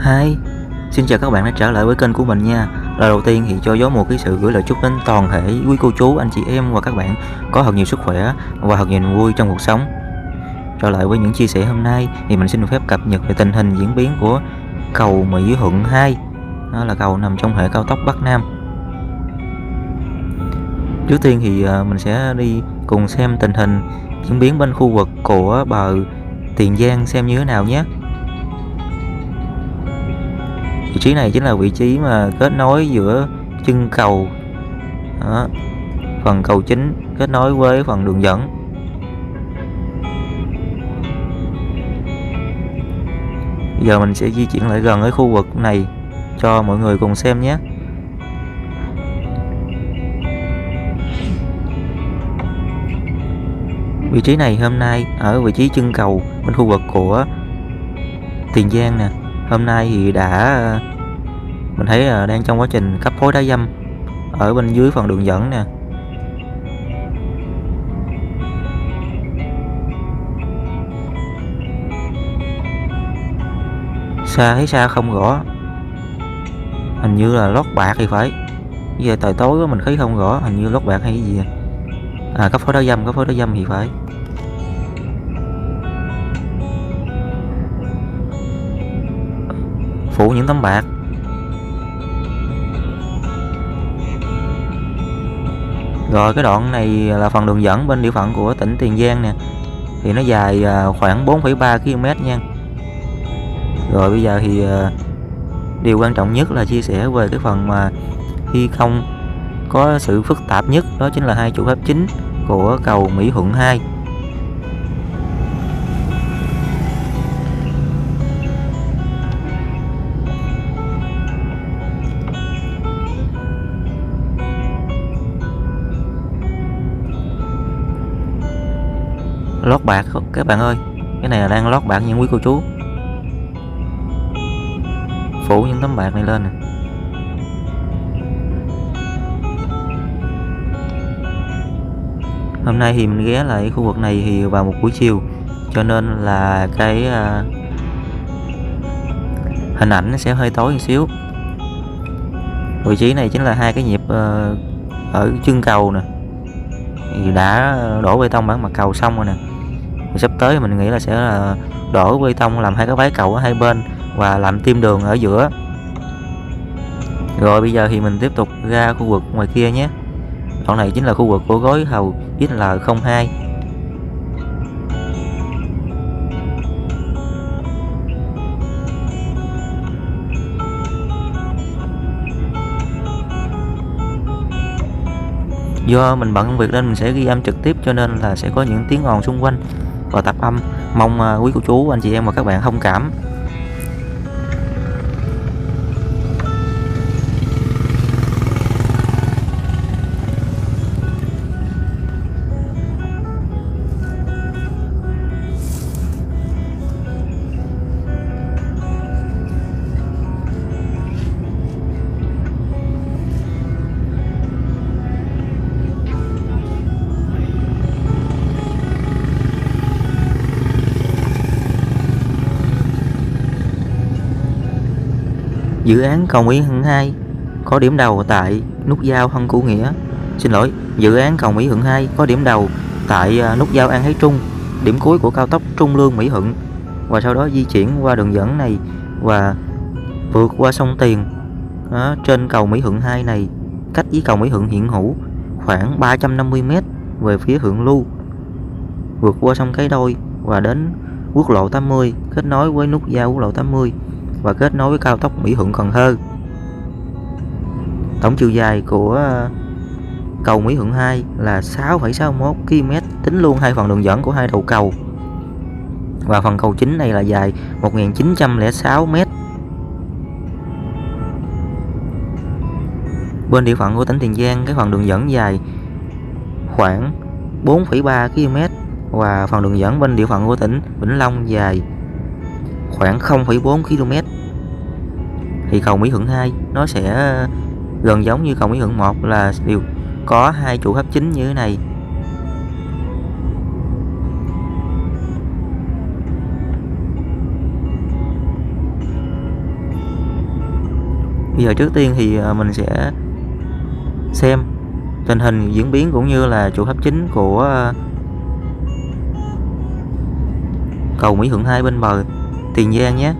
Hi, xin chào các bạn đã trở lại với kênh của mình nha. Lời đầu tiên thì cho gió một cái sự gửi lời chúc đến toàn thể quý cô chú, anh chị em và các bạn có thật nhiều sức khỏe và thật nhiều niềm vui trong cuộc sống. Trở lại với những chia sẻ hôm nay thì mình xin được phép cập nhật về tình hình diễn biến của cầu Mỹ Thuận 2. Đó là cầu nằm trong hệ cao tốc Bắc Nam. Trước tiên thì mình sẽ đi cùng xem tình hình diễn biến bên khu vực của bờ Tiền Giang xem như thế nào nhé. Vị trí này chính là vị trí mà kết nối giữa chân cầu, đó, phần cầu chính kết nối với phần đường dẫn. Giờ mình sẽ di chuyển lại gần ở khu vực này cho mọi người cùng xem nhé. Vị trí này hôm nay ở vị trí chân cầu bên khu vực của Tiền Giang nè. Hôm nay thì mình thấy là đang trong quá trình cấp phối đá dăm ở bên dưới phần đường dẫn nè. Thấy xa không rõ, hình như là lót bạc thì phải. Giờ trời tối quá mình thấy không rõ, hình như lót bạc hay cái gì cấp phối đá dăm thì phải. Phủ những tấm bạc. Rồi cái đoạn này là phần đường dẫn bên địa phận của tỉnh Tiền Giang nè, thì nó dài khoảng 4,3 km nha. Rồi bây giờ thì điều quan trọng nhất là chia sẻ về cái phần mà thi công có sự phức tạp nhất, đó chính là hai trụ tháp chính của cầu Mỹ Thuận 2. Lót bạc các bạn ơi, cái này là đang lót bạc nha quý cô chú. Phủ những tấm bạc này lên nè. Hôm nay thì mình ghé lại khu vực này thì vào một buổi chiều, cho nên là cái hình ảnh nó sẽ hơi tối một xíu. Vị trí này chính là hai cái nhịp ở chân cầu nè, thì đã đổ bê tông bản mặt cầu xong rồi nè. Thì sắp tới mình nghĩ là sẽ là đổ bê tông làm hai cái vái cầu ở hai bên và làm tim đường ở giữa. Rồi bây giờ thì mình tiếp tục ra khu vực ngoài kia nhé. Đoạn này chính là khu vực của gói thầu XL02. Do mình bận công việc nên mình sẽ ghi âm trực tiếp, cho nên là sẽ có những tiếng ồn xung quanh và tạp âm. Mong quý cô chú, anh chị em và các bạn thông cảm. Dự án cầu Mỹ Thuận 2 có điểm đầu tại nút giao Hân Cửu Nghĩa. Dự án cầu Mỹ Thuận 2 có điểm đầu tại nút giao An Thái Trung, điểm cuối của cao tốc Trung Lương Mỹ Thuận, và sau đó di chuyển qua đường dẫn này và vượt qua sông Tiền. Trên cầu Mỹ Thuận 2 này, cách với cầu Mỹ Thuận hiện hữu khoảng 350 m về phía thượng lưu, vượt qua sông Cái Đôi và đến quốc lộ 80, kết nối với nút giao quốc lộ 80 và kết nối với cao tốc Mỹ Thuận Cần Thơ. Tổng chiều dài của cầu Mỹ Thuận 2 là 6,61 km, tính luôn hai phần đường dẫn của hai đầu cầu. Và phần cầu chính này là dài 1906 m. Bên địa phận của tỉnh Tiền Giang, cái phần đường dẫn dài khoảng 4,3 km và phần đường dẫn bên địa phận của tỉnh Vĩnh Long dài khoảng 0,4 km. Thì cầu Mỹ Thuận 2 nó sẽ gần giống như cầu Mỹ Thuận 1 là đều có hai trụ tháp chính như thế này. Bây giờ trước tiên thì mình sẽ xem tình hình diễn biến cũng như là trụ tháp chính của cầu Mỹ Thuận 2 bên bờ Tiền Giang nhé.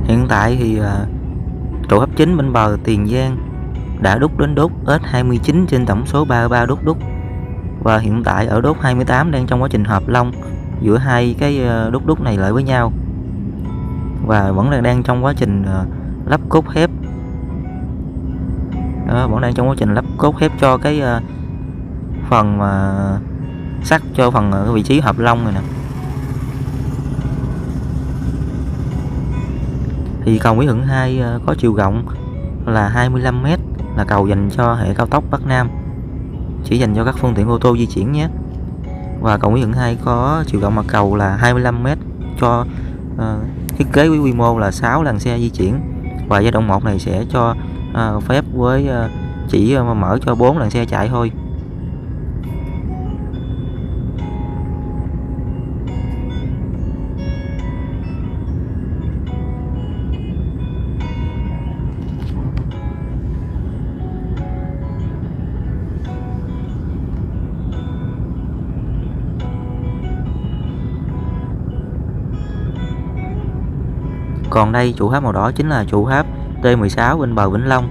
Hiện tại thì trụ tháp chính bên bờ Tiền Giang đã đúc đến đốt S29 trên tổng số 33 đốt đúc, và hiện tại ở đốt 28 đang trong quá trình hợp long giữa hai cái đốt đúc này lại với nhau, và vẫn đang trong quá trình lắp cốt thép. Vẫn đang trong quá trình lắp cốt thép cho cái phần mà sắt cho phần cái vị trí hợp long này nè. Thì cầu Mỹ Thuận 2 có chiều rộng là 25 m, là cầu dành cho hệ cao tốc Bắc Nam, chỉ dành cho các phương tiện ô tô di chuyển nhé. Và cầu Mỹ Thuận 2 có chiều rộng mặt cầu là 25 m, cho thiết kế với quy mô là 6 làn xe di chuyển, và giai đoạn 1 này sẽ cho phép với chỉ mở cho 4 làn xe chạy thôi. Còn đây trụ tháp màu đỏ chính là trụ tháp T16 bên bờ Vĩnh Long,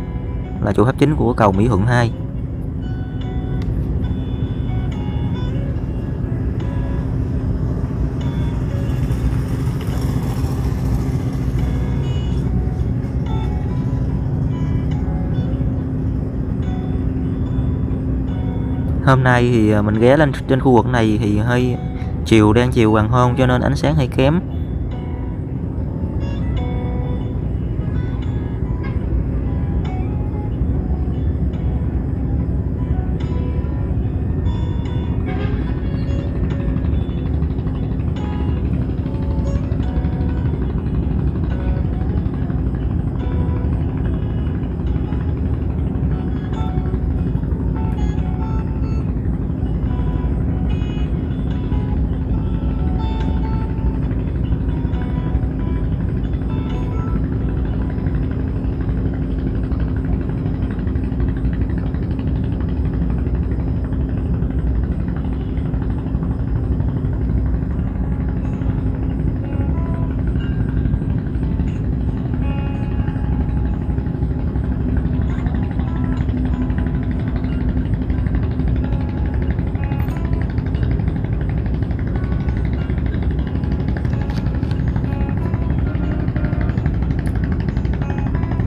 là trụ tháp chính của cầu Mỹ Thuận 2. Hôm nay thì mình ghé lên trên khu vực này thì hơi đang chiều hoàng hôn cho nên ánh sáng hơi kém.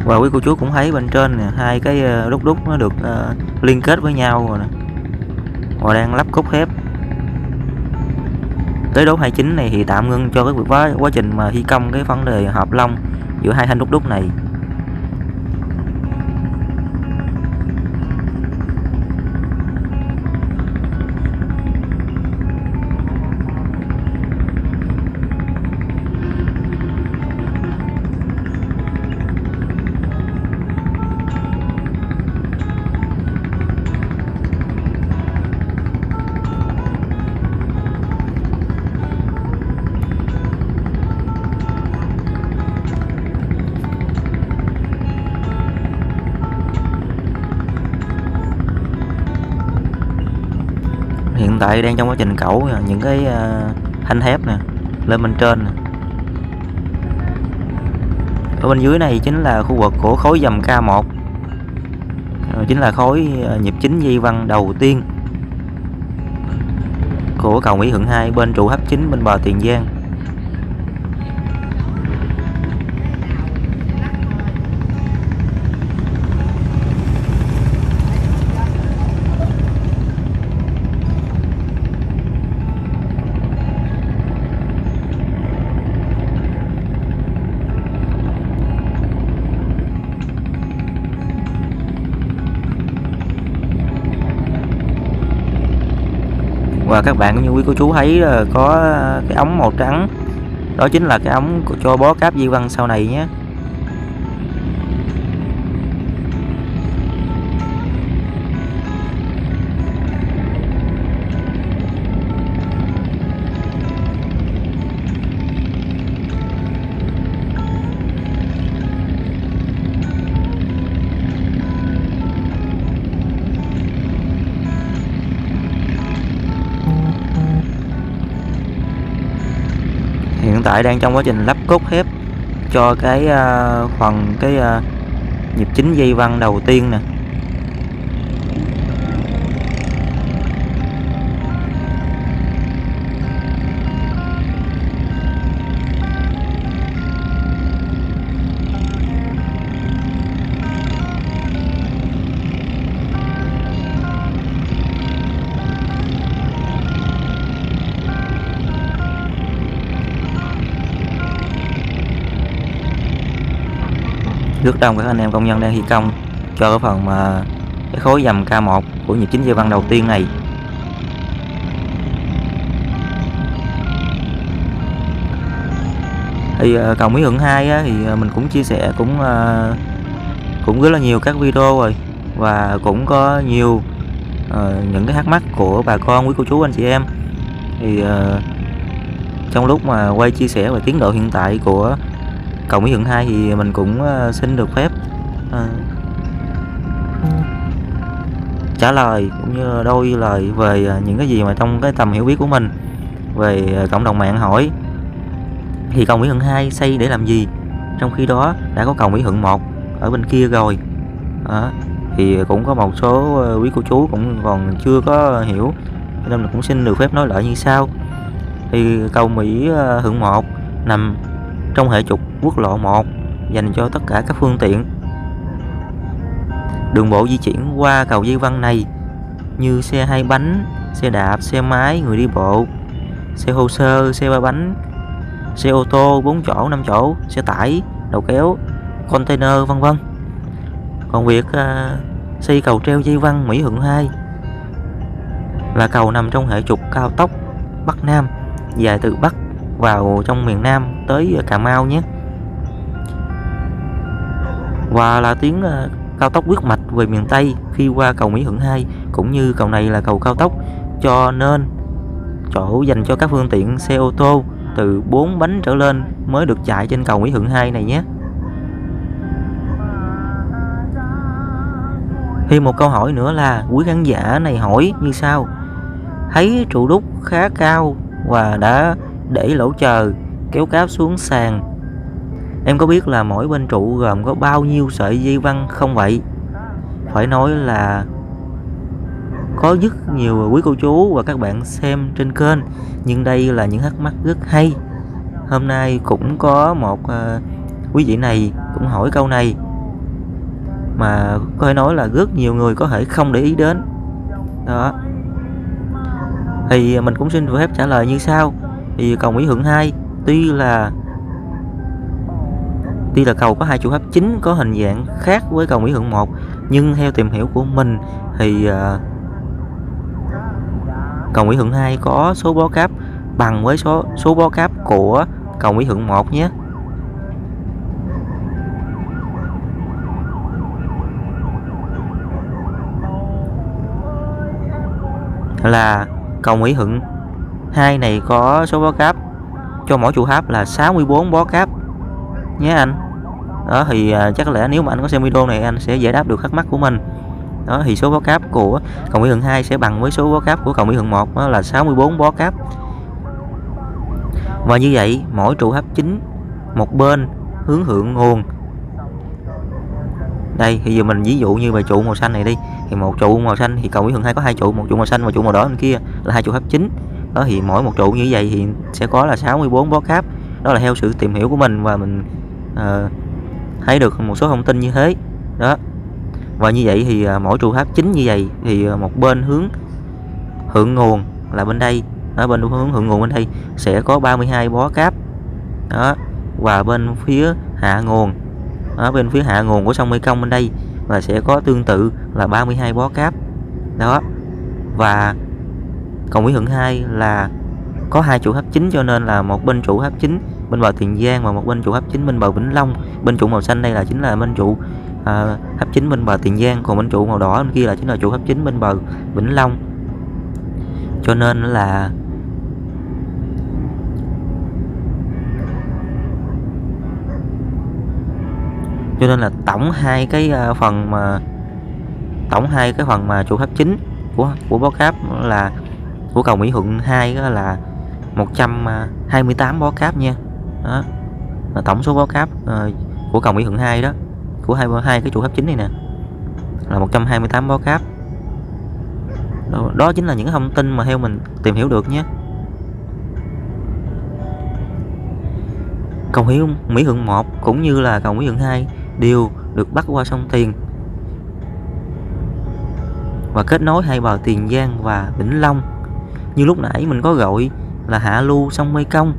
Và quý cô chú cũng thấy bên trên nè, hai cái đúc nó được liên kết với nhau rồi nè, và đang lắp cốt thép. Tới đốt 29 này thì tạm ngưng cho cái việc quá trình mà thi công cái vấn đề hợp long giữa hai thanh đúc này. Hiện tại đang trong quá trình cẩu những cái thanh thép nè lên bên trên nè. Ở bên dưới này chính là khu vực của khối dầm K1, chính là khối nhịp chính di văn đầu tiên của cầu Mỹ Thuận 2 bên trụ tháp chính bên bờ Tiền Giang. Và các bạn cũng như quý cô chú thấy có cái ống màu trắng, đó chính là cái ống cho bó cáp dây văng sau này nhé. Hiện tại đang trong quá trình lắp cốt thép cho cái phần nhịp chính dây văng đầu tiên nè. Rất đông các anh em công nhân đang thi công cho cái phần mà cái khối dầm K1 của nhịp chính dây văng đầu tiên này. Thì cầu Mỹ Thuận 2 á, thì mình cũng chia sẻ cũng rất là nhiều các video rồi, và cũng có nhiều những cái thắc mắc của bà con, quý cô chú, anh chị em. Thì trong lúc mà quay chia sẻ về tiến độ hiện tại của cầu Mỹ Thuận 2 thì mình cũng xin được phép trả lời cũng như đôi lời về những cái gì mà trong cái tầm hiểu biết của mình về cộng đồng mạng hỏi. Thì cầu Mỹ Thuận 2 xây để làm gì, trong khi đó đã có cầu Mỹ Thuận 1 ở bên kia rồi. Thì cũng có một số quý cô chú cũng còn chưa có hiểu, nên mình cũng xin được phép nói lại như sau. Thì cầu Mỹ Thuận 1 nằm trong hệ trục quốc lộ 1, dành cho tất cả các phương tiện đường bộ di chuyển qua cầu dây văng này, như xe 2 bánh, xe đạp, xe máy, người đi bộ, xe thô sơ, xe 3 bánh, xe ô tô 4 chỗ, 5 chỗ, xe tải, đầu kéo, container, vân vân. Còn việc xây cầu treo dây văng Mỹ Thuận 2 là cầu nằm trong hệ trục cao tốc Bắc Nam, dài từ Bắc vào trong miền Nam tới Cà Mau nhé, và là tuyến cao tốc huyết mạch về miền Tây khi qua cầu Mỹ Thuận 2. Cũng như cầu này là cầu cao tốc, cho nên chỗ dành cho các phương tiện xe ô tô từ 4 bánh trở lên mới được chạy trên cầu Mỹ Thuận 2 này nhé. Thêm một câu hỏi nữa là quý khán giả này hỏi như sau: thấy trụ đúc khá cao và đã để lỗ chờ kéo cáp xuống sàn, em có biết là mỗi bên trụ gồm có bao nhiêu sợi dây văng không vậy? Phải nói là có rất nhiều quý cô chú và các bạn xem trên kênh, nhưng đây là những thắc mắc rất hay. Hôm nay cũng có một quý vị này cũng hỏi câu này, mà có thể nói là rất nhiều người có thể không để ý đến đó. Thì mình cũng xin phép trả lời như sau. Thì cầu Mỹ Thuận 2 tuy là cầu có 2 trụ tháp chính có hình dạng khác với cầu Mỹ Thuận 1, nhưng theo tìm hiểu của mình thì cầu Mỹ Thuận 2 có số bó cáp bằng với số bó cáp của cầu Mỹ Thuận 1 nhé. Là cầu Mỹ Thuận 2 này có số bó cáp cho mỗi trụ tháp là 64 bó cáp nhé anh. Đó thì chắc lẽ nếu mà anh có xem video này anh sẽ giải đáp được thắc mắc của mình. Đó thì số bó cáp của cầu Mỹ Thuận 2 sẽ bằng với số bó cáp của cầu Mỹ Thuận 1, đó là 64 bó cáp. Và như vậy mỗi trụ tháp chính một bên hướng thượng nguồn. Đây thì giờ mình ví dụ như về trụ màu xanh này đi, thì một trụ màu xanh thì cầu Mỹ Thuận 2 có 2 trụ, một trụ màu xanh và trụ màu đỏ bên kia là 2 trụ tháp chính. Đó thì mỗi một trụ như vậy thì sẽ có là 64 bó cáp. Đó là theo sự tìm hiểu của mình, và mình thấy được một số thông tin như thế đó. Và như vậy thì mỗi trụ tháp chính như vậy thì một bên hướng thượng nguồn là bên đây, ở bên hướng thượng nguồn bên đây sẽ có 32 bó cáp đó, và bên phía hạ nguồn, ở bên phía hạ nguồn của sông Mekong bên đây là sẽ có tương tự là 32 bó cáp đó. Và Cầu Nguyễn Hận 2 là có 2 trụ tháp chính, cho nên là một bên trụ tháp chính bên bờ Tiền Giang và một bên trụ tháp chính bên bờ Vĩnh Long. Bên trụ màu xanh đây là chính là bên trụ tháp chính bên bờ Tiền Giang, còn bên trụ màu đỏ bên kia là chính là trụ tháp chính bên bờ Vĩnh Long. Cho nên là tổng hai cái phần mà trụ tháp chính của bó cáp là của cầu Mỹ Thuận 2 là 128 bó cáp nha. Đó là tổng số bó cáp của cầu Mỹ Thuận 2 đó, của hai cái trụ tháp chính này nè, là 128 bó cáp. Đó chính là những thông tin mà theo mình tìm hiểu được nhé. Cầu Mỹ Thuận 1 cũng như là cầu Mỹ Thuận 2 đều được bắc qua sông Tiền và kết nối hai bờ Tiền Giang và Vĩnh Long. Như lúc nãy mình có gọi là hạ lưu sông Mê Công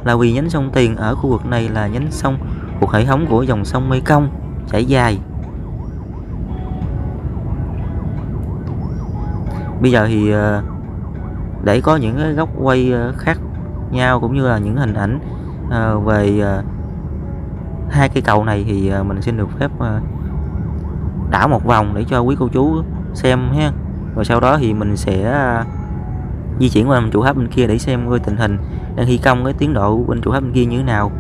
là vì nhánh sông Tiền ở khu vực này là nhánh sông thuộc hệ thống của dòng sông Mê Công chảy dài. Bây giờ thì để có những cái góc quay khác nhau cũng như là những hình ảnh về hai cây cầu này thì mình xin được phép đảo một vòng để cho quý cô chú xem ha. Rồi sau đó thì mình sẽ di chuyển qua trụ tháp bên kia để xem coi tình hình đang thi công, cái tiến độ bên trụ tháp bên kia như thế nào.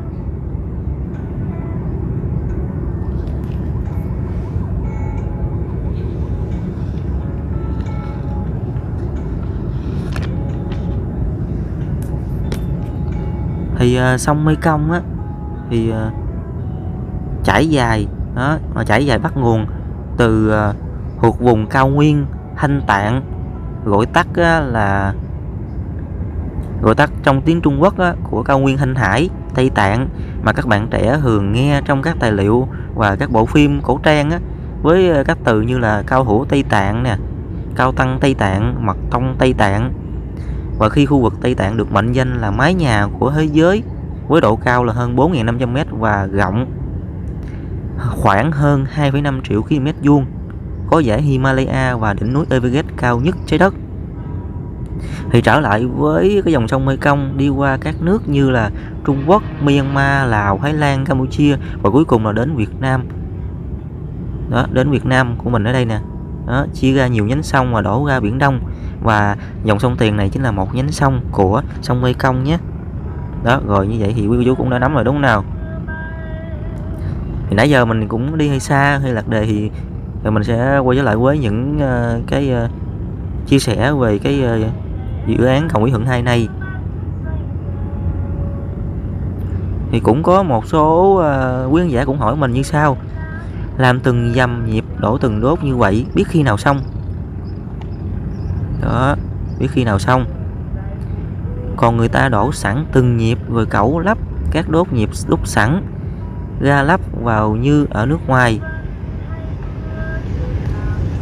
Thì sông Mê Công á thì chảy dài đó, mà chảy dài bắt nguồn từ thuộc vùng cao nguyên Thanh Tạng, gọi tắt trong tiếng Trung Quốc á, của cao nguyên Thanh Hải, Tây Tạng mà các bạn trẻ thường nghe trong các tài liệu và các bộ phim cổ trang á, với các từ như là cao thủ Tây Tạng nè, cao tăng Tây Tạng, mật tông Tây Tạng. Và khi khu vực Tây Tạng được mệnh danh là mái nhà của thế giới với độ cao là hơn 4.500m và rộng khoảng hơn 2,5 triệu km vuông, có dãy Himalaya và đỉnh núi Everest cao nhất trái đất. Thì trở lại với cái dòng sông Mekong đi qua các nước như là Trung Quốc, Myanmar, Lào, Thái Lan, Campuchia và cuối cùng là đến Việt Nam. Đó, đến Việt Nam của mình ở đây nè. Đó, chia ra nhiều nhánh sông và đổ ra Biển Đông, và dòng sông Tiền này chính là một nhánh sông của sông Mekong nhé. Đó, rồi như vậy thì quý cô chú cũng đã nắm rồi đúng không nào? Thì nãy giờ mình cũng đi hơi xa, hơi lạc đề, thì mình sẽ quay trở lại với những chia sẻ về cái dự án cầu Mỹ Thuận 2 này. Thì cũng có một số quý khán giả cũng hỏi mình như sau: làm từng dầm nhịp đổ từng đốt như vậy biết khi nào xong? Đó, biết khi nào xong. Còn người ta đổ sẵn từng nhịp rồi cẩu lắp các đốt nhịp lúc sẵn ra lắp vào như ở nước ngoài.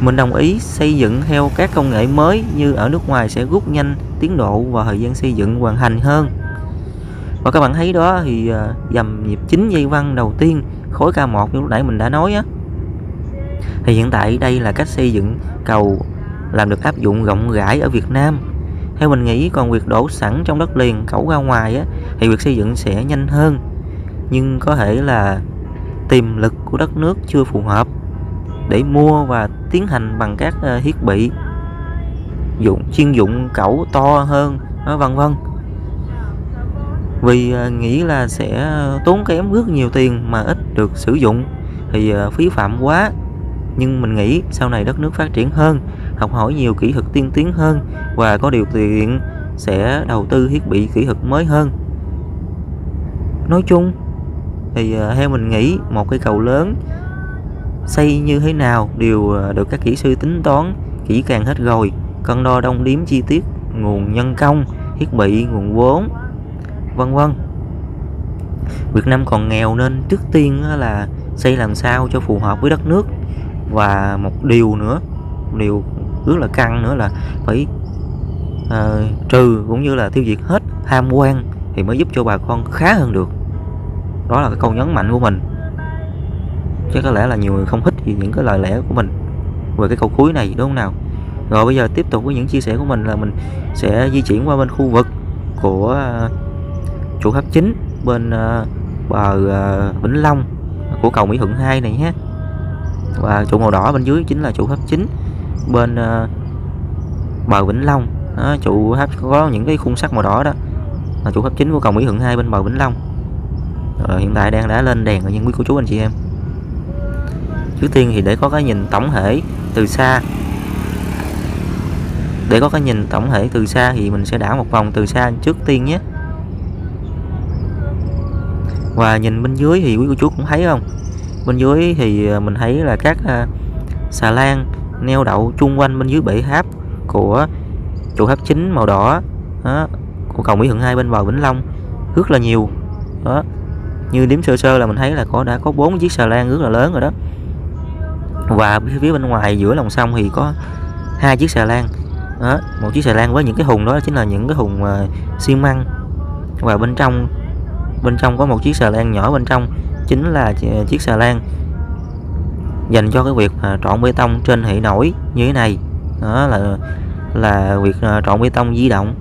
Mình đồng ý xây dựng theo các công nghệ mới như ở nước ngoài sẽ rút nhanh tiến độ và thời gian xây dựng hoàn thành hơn. Và các bạn thấy đó thì dầm nhịp 9 dây văng đầu tiên khối K1 như lúc nãy mình đã nói á, thì hiện tại đây là cách xây dựng cầu làm được áp dụng rộng rãi ở Việt Nam. Theo mình nghĩ, còn việc đổ sẵn trong đất liền cẩu ra ngoài á, thì việc xây dựng sẽ nhanh hơn, nhưng có thể là tiềm lực của đất nước chưa phù hợp để mua và tiến hành bằng các thiết bị chuyên dụng cẩu to hơn, vân vân. Vì nghĩ là sẽ tốn kém rất nhiều tiền mà ít được sử dụng thì phí phạm quá. Nhưng mình nghĩ sau này đất nước phát triển hơn, học hỏi nhiều kỹ thuật tiên tiến hơn và có điều kiện sẽ đầu tư thiết bị kỹ thuật mới hơn. Nói chung thì theo mình nghĩ một cây cầu lớn xây như thế nào đều được các kỹ sư tính toán kỹ càng hết rồi, cân đo đong đếm chi tiết nguồn nhân công, thiết bị, nguồn vốn, vân vân. Việt Nam còn nghèo nên trước tiên là xây làm sao cho phù hợp với đất nước. Và một điều nữa, điều rất là căng nữa là phải trừ cũng như là tiêu diệt hết tham quan thì mới giúp cho bà con khá hơn được. Đó là cái câu nhấn mạnh của mình. Chứ có lẽ là nhiều người không thích thì những cái lời lẽ của mình về cái câu cuối này, đúng không nào? Rồi bây giờ tiếp tục với những chia sẻ của mình là mình sẽ di chuyển qua bên khu vực của trụ tháp chính bên bờ Vĩnh Long của cầu Mỹ Thuận 2 này nhé. Và trụ màu đỏ bên dưới chính là trụ tháp chính bên bờ Vĩnh Long. Đó, trụ tháp có những cái khung sắt màu đỏ đó là trụ tháp chính của cầu Mỹ Thuận 2 bên bờ Vĩnh Long. Rồi, hiện tại đã lên đèn rồi nha quý cô chú anh chị em. Trước tiên thì để có cái nhìn tổng thể từ xa, thì mình sẽ đảo một vòng từ xa trước tiên nhé. Và nhìn bên dưới thì quý cô chú cũng thấy không, bên dưới thì mình thấy là các xà lan neo đậu chung quanh bên dưới bệ tháp của trụ tháp chính màu đỏ đó, của cầu Mỹ Thuận 2 bên bờ Vĩnh Long rất là nhiều đó. Như đếm sơ sơ là mình thấy là đã có 4 chiếc xà lan rất là lớn rồi đó. Và phía bên ngoài giữa lòng sông thì có 2 chiếc xà lan đó, một chiếc xà lan với những cái thùng đó chính là những cái thùng xi măng, và bên trong có một chiếc xà lan nhỏ bên trong chính là chiếc xà lan dành cho cái việc trộn bê tông trên hệ nổi như thế này. Đó là việc trộn bê tông di động.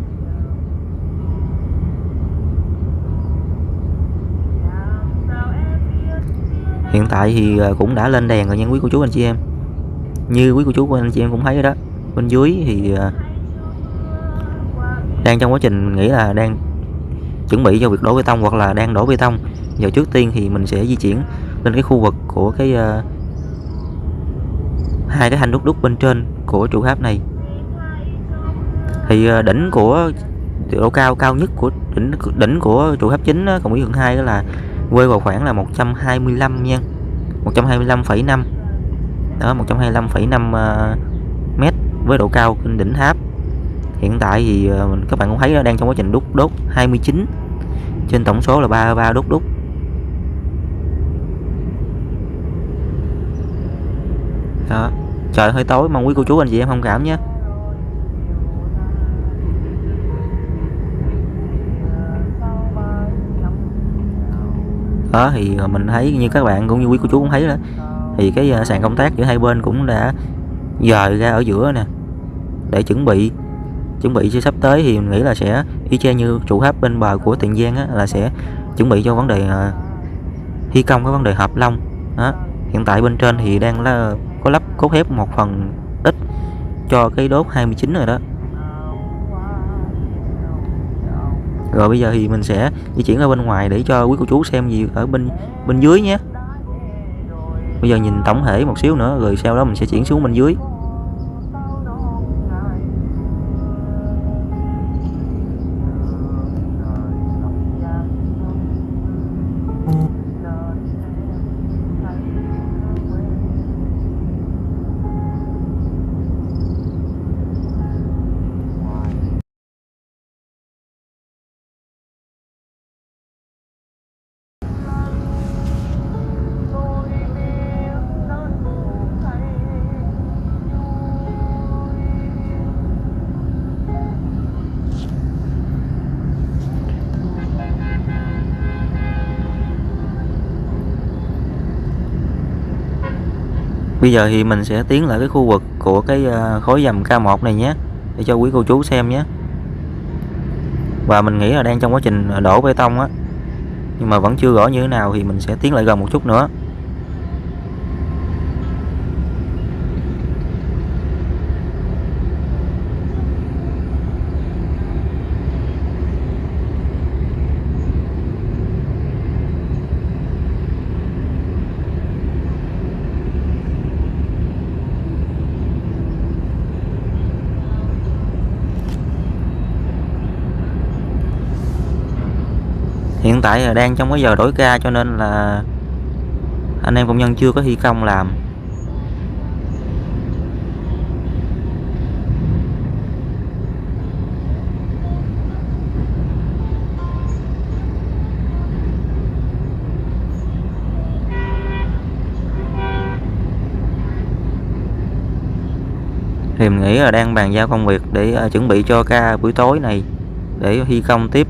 Hiện tại thì cũng đã lên đèn rồi nha quý cô chú anh chị em. Như quý cô chú anh chị em cũng thấy rồi đó, bên dưới thì đang trong quá trình, mình nghĩ là đang chuẩn bị cho việc đổ bê tông hoặc là đang đổ bê tông. Giờ trước tiên thì mình sẽ di chuyển lên cái khu vực của cái hai cái thanh đúc bên trên của trụ tháp này. Thì đỉnh của độ cao nhất của đỉnh của trụ tháp chính cầu Mỹ Thuận 2 đó là quay vào khoảng là 125 nha, 125,5 đó, 125,5 mét với độ cao trên đỉnh tháp. Hiện tại thì các bạn cũng thấy đang trong quá trình đốt 29 trên tổng số là 33 đốt. Đó, trời hơi tối, mong quý cô chú anh chị em thông cảm nhé. Đó thì mình thấy như các bạn cũng như quý cô chú cũng thấy đó, thì cái sàn công tác giữa hai bên cũng đã dời ra ở giữa nè, để chuẩn bị cho sắp tới thì mình nghĩ là sẽ y chang như trụ tháp bên bờ của Tiền Giang á, là sẽ chuẩn bị cho vấn đề thi công cái vấn đề hợp long đó. Hiện tại bên trên thì đang có lắp cốt thép một phần ít cho cái đốt 29 rồi đó. Rồi bây giờ thì mình sẽ di chuyển ra bên ngoài để cho quý cô chú xem gì ở bên dưới nhé. Bây giờ nhìn tổng thể một xíu nữa rồi sau đó mình sẽ chuyển xuống bên dưới. Bây giờ thì mình sẽ tiến lại cái khu vực của cái khối dầm K1 này nhé, để cho quý cô chú xem nhé. Và mình nghĩ là đang trong quá trình đổ bê tông á, nhưng mà vẫn chưa rõ như thế nào, thì mình sẽ tiến lại gần một chút nữa. Hiện tại là đang trong cái giờ đổi ca cho nên là anh em công nhân chưa có thi công làm. Thì mình nghĩ là đang bàn giao công việc để chuẩn bị cho ca buổi tối này để thi công tiếp.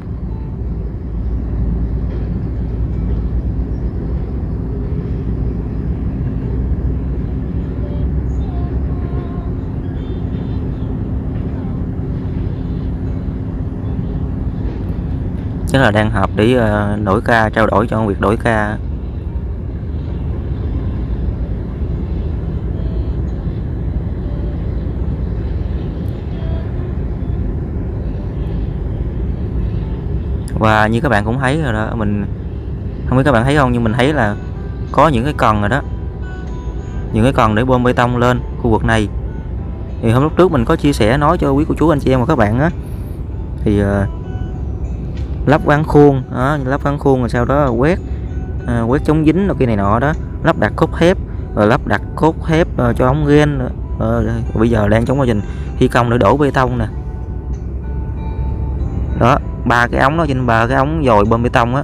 Chắc là đang họp để đổi ca, trao đổi cho việc đổi ca. Và như các bạn cũng thấy rồi đó, mình không biết các bạn thấy không, nhưng mình thấy là có những cái cần rồi đó, những cái cần để bơm bê tông lên khu vực này. Thì hôm lúc trước mình có chia sẻ nói cho quý cô chú anh chị em và các bạn á, thì lắp ván khuôn đó, lắp ván khuôn rồi sau đó quét chống dính rồi kia này nọ đó, lắp đặt cốt thép, rồi lắp đặt cốt thép cho ống gen. Bây giờ đang trong quá trình thi công để đổ bê tông nè. Đó, 3 cái ống đó, trên 3 cái ống dồi bơm bê tông á.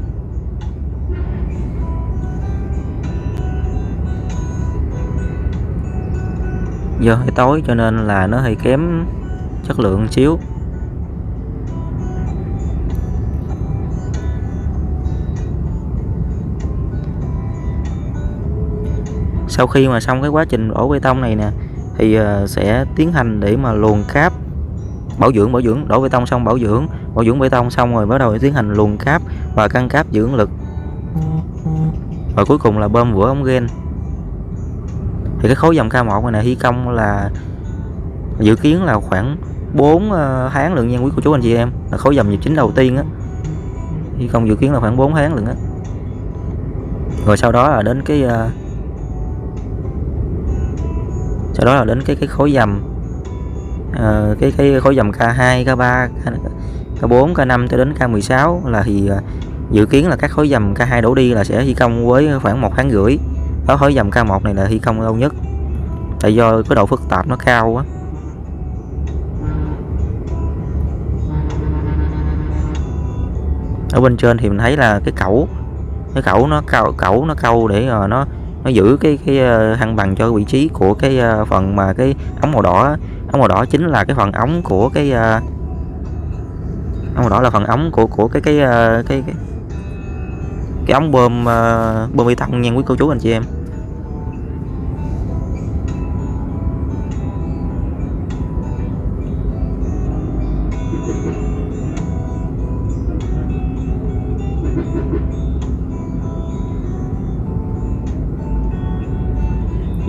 Giờ hơi tối cho nên là nó hơi kém chất lượng xíu. Sau khi mà xong cái quá trình đổ bê tông này nè, thì sẽ tiến hành để mà luồn cáp, bảo dưỡng, đổ bê tông xong bảo dưỡng bê tông xong rồi bắt đầu tiến hành luồn cáp và căng cáp dưỡng lực, và cuối cùng là bơm vữa ống gen. Thì cái khối dầm K1 này nè, thi công là dự kiến là khoảng 4 tháng lượng nha quý cô chú anh chị em, là khối dầm nhịp chính đầu tiên á, thi công dự kiến là khoảng 4 tháng lượng á. Rồi sau đó là đến cái cái khối dầm cái khối dầm K2, K3, K4, K5 cho đến K16 là thì dự kiến là các khối dầm K2 đổ đi là sẽ thi công với khoảng 1 tháng rưỡi. Đó, khối dầm K1 này là thi công lâu nhất, tại do cái độ phức tạp nó cao quá. Ở bên trên thì mình thấy là cái cẩu nó câu để nó giữ cái thăng bằng cho vị trí của cái phần mà cái ống màu đỏ chính là cái phần ống của cái ống màu đỏ là phần ống của cái ống bơm bê tông nha quý cô chú anh chị em.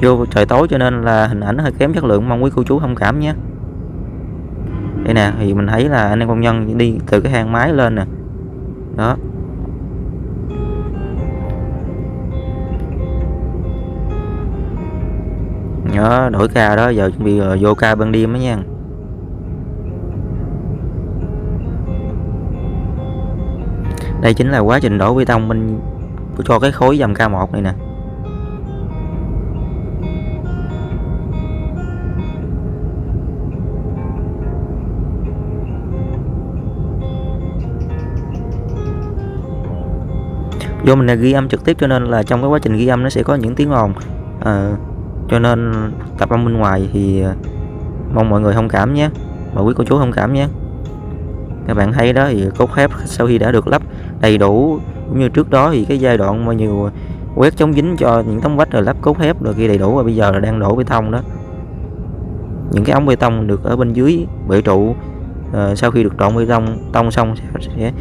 Vô trời tối cho nên là hình ảnh hơi kém chất lượng, mong quý cô chú thông cảm nhé. Đây nè, thì mình thấy là anh em công nhân đi từ cái hang máy lên nè. Đó. Đó, đổi ca đó, giờ chuẩn bị vô ca ban đêm đó nha. Đây chính là quá trình đổ bê tông bên cho cái khối dầm K1 này nè. Do mình là ghi âm trực tiếp cho nên là trong cái quá trình ghi âm nó sẽ có những tiếng ồn, cho nên tập âm bên ngoài thì mong mọi người thông cảm nhé, và quý cô chú thông cảm nhé. Các bạn thấy đó, thì cốt thép sau khi đã được lắp đầy đủ cũng như trước đó, thì cái giai đoạn bao nhiêu quét chống dính cho những tấm vách rồi lắp cốt thép rồi kia đầy đủ, và bây giờ là đang đổ bê tông đó. Những cái ống bê tông được ở bên dưới bệ trụ, sau khi được trộn bê tông xong sẽ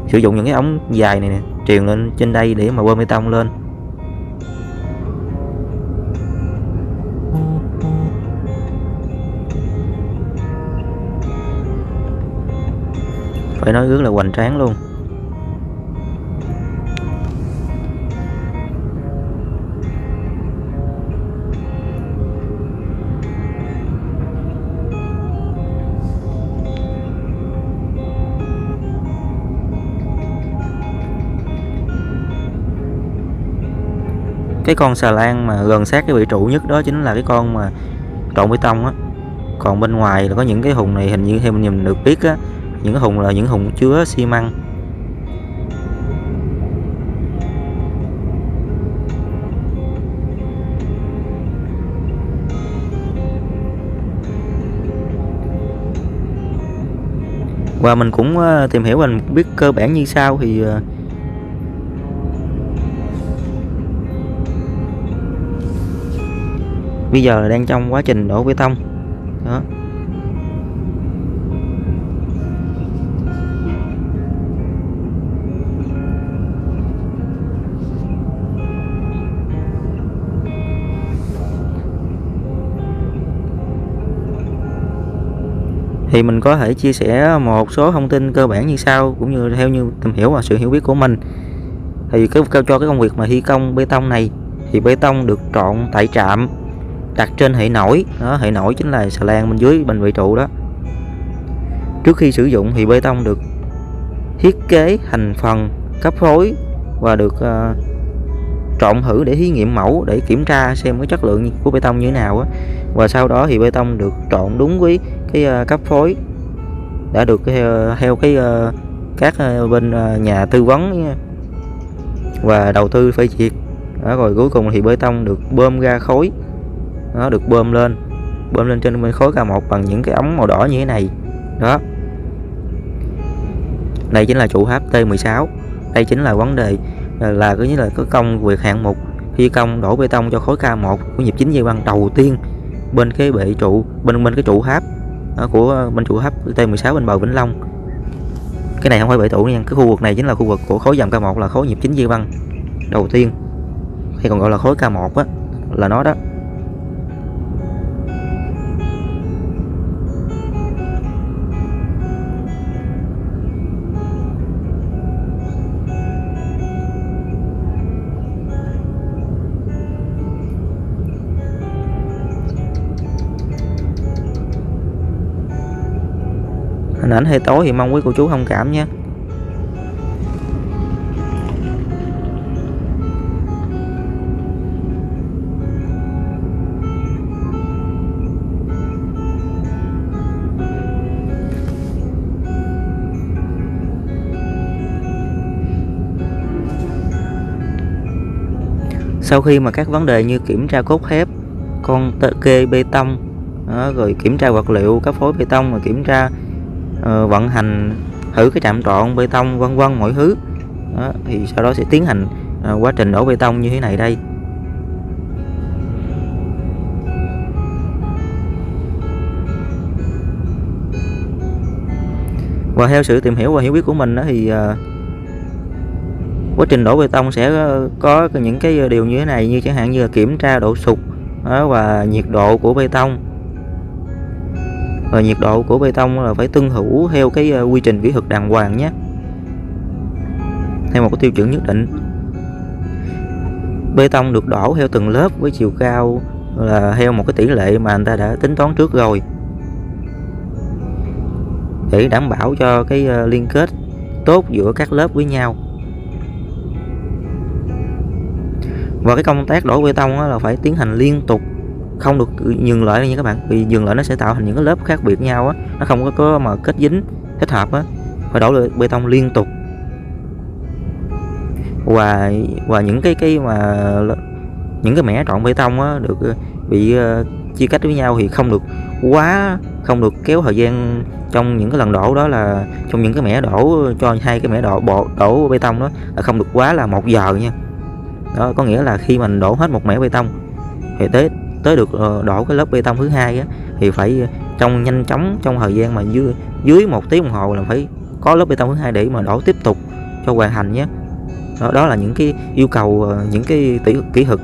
sử dụng những cái ống dài này nè truyền lên trên đây để mà bơm bê tông lên. Phải nói rất là hoành tráng luôn. Cái con xà lan mà gần sát cái vị trụ nhất đó chính là cái con mà trộn bê tông á. Còn bên ngoài là có những cái thùng này, hình như theo mình nhìn được biết á, những cái thùng là những thùng chứa xi măng. Và mình cũng tìm hiểu và mình biết cơ bản như sau, thì bây giờ là đang trong quá trình đổ bê tông đó. Thì mình có thể chia sẻ một số thông tin cơ bản như sau, cũng như theo như tìm hiểu và sự hiểu biết của mình. Thì cho cái công việc mà thi công bê tông này thì bê tông được trộn tại trạm đặt trên hệ nổi đó, hệ nổi chính là xà lan bên dưới bên vị trụ đó. Trước khi sử dụng thì bê tông được thiết kế thành phần cấp phối và được trộn thử để thí nghiệm mẫu để kiểm tra xem cái chất lượng của bê tông như thế nào á. Và sau đó thì bê tông được trộn đúng với cái cấp phối đã được theo cái các bên nhà tư vấn và đầu tư phê duyệt đó. Rồi cuối cùng thì bê tông được bơm ra khối, nó được bơm lên trên bên khối K1 bằng những cái ống màu đỏ như thế này đó. Đây chính là trụ tháp T16. Đây chính là vấn đề là có nghĩa là cái công việc hạng mục thi công đổ bê tông cho khối K1 của nhịp chính dây băng đầu tiên bên cái bệ trụ, bên cái trụ tháp của bên trụ tháp T16 bên bờ Vĩnh Long. Cái này không phải bệ trụ nha, cái khu vực này chính là khu vực của khối dầm K1, là khối nhịp chính dây băng đầu tiên hay còn gọi là khối K1 á, là nó đó. Hình ảnh hơi tối thì mong quý cô chú thông cảm nhé. Sau khi mà các vấn đề như kiểm tra cốt thép, con kê bê tông đó, rồi kiểm tra vật liệu cấp phối bê tông, rồi kiểm tra vận hành thử cái trạm trộn bê tông vân vân mọi thứ đó, thì sau đó sẽ tiến hành quá trình đổ bê tông như thế này đây. Và theo sự tìm hiểu và hiểu biết của mình đó thì quá trình đổ bê tông sẽ có những cái điều như thế này, như chẳng hạn như là kiểm tra độ sụt và nhiệt độ của bê tông. Và nhiệt độ của bê tông là phải tuân thủ theo cái quy trình kỹ thuật đàng hoàng nhé, theo một cái tiêu chuẩn nhất định. Bê tông được đổ theo từng lớp với chiều cao là theo một cái tỷ lệ mà người ta đã tính toán trước rồi, để đảm bảo cho cái liên kết tốt giữa các lớp với nhau. Và cái công tác đổ bê tông là phải tiến hành liên tục, không được dừng lại nha các bạn, vì dừng lại nó sẽ tạo thành những cái lớp khác biệt nhau á, nó không có mà kết dính thích hợp á. Phải đổ bê tông liên tục, và những cái mà những cái mẻ trộn bê tông á được bị chia cách với nhau thì không được kéo thời gian trong những cái lần đổ đó, là trong những cái mẻ đổ cho hai cái mẻ đổ bê tông đó là không được quá là 1 giờ nha. Đó có nghĩa là khi mình đổ hết một mẻ bê tông thì tới được đổ cái lớp bê tông thứ hai á, thì phải nhanh chóng trong thời gian mà dưới 1 tiếng đồng hồ là phải có lớp bê tông thứ hai để mà đổ tiếp tục cho hoàn thành nhé. Đó là những cái yêu cầu, những cái kỹ thuật